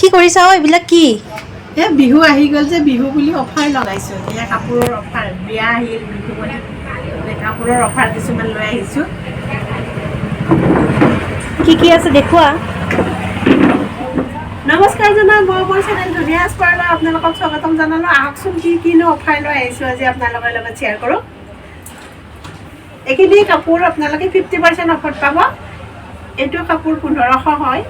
কি কৰিছা এইবিলাক কি? এই বিহু আহি গ'ল যে বিহু বুলি অফাৰ লগাইছোঁ। এয়া কাপোৰৰ অফাৰ, বিয়া আহিল বিহু বুলি কাপোৰৰ অফাৰ কিছুমান লৈ আহিছোঁ। কি আছে দেখুওৱা। নমস্কাৰ জনাই মই চেনেল ধুনীয়া স্পাৰলৈ আপোনালোকক স্বাগতম জনালোঁ। আহকচোন কিনো অফাৰ লৈ আহিছোঁ আজি আপোনালোকৰ লগত শ্বেয়াৰ কৰোঁ। এইখিনি কাপোৰ আপোনালোকে 50% অফাৰত পাব। এইটো কাপোৰ 1500 হয়,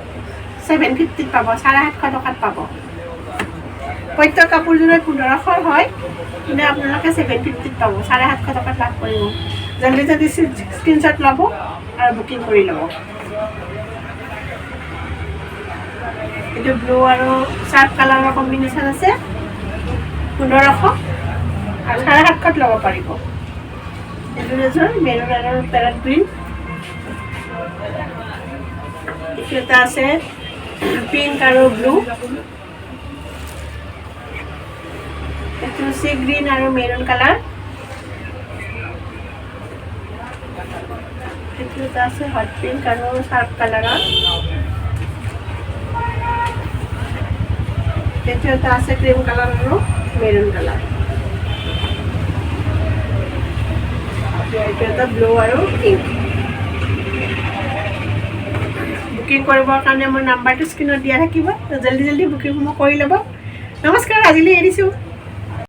750 পাব, 750 টকাত পাব। প্ৰত্যেক কাপোৰযোৰে 1500 হয়, কিন্তু আপোনালোকে 750 পাব, 750 টকাত লাভ কৰিব। জলদি জলদি স্ক্ৰীনশ্বট ল'ব আৰু বুকিং কৰি ল'ব। এইটো ব্লু আৰু চাৰ্ট কালাৰৰ কম্বিনেশ্যন আছে, 1500 আৰু 750 ল'ব পাৰিব। এইটো এযোৰ মেৰুন আৰু পেৰট গ্ৰীণ। এইটো এটা আছে পিংক আৰু ব্লু। এইটো চি গ্ৰীণ আৰু মেৰুন কালাৰ। এইটো এটা আছে হট পিংক আৰু চাৰ্প কালাৰৰ। এইটো এটা আছে ক্ৰীম কালাৰ আৰু মেৰুন কালাৰ। এইটো এটা ব্লু আৰু পিংক। বুকিং কৰিবৰ কাৰণে মোৰ নাম্বাৰটো স্ক্ৰীণত দিয়া থাকিব। জলদি জলদি বুকিংসমূহ কৰি ল'ব। নমস্কাৰ, আজিলৈ এৰিছোঁ।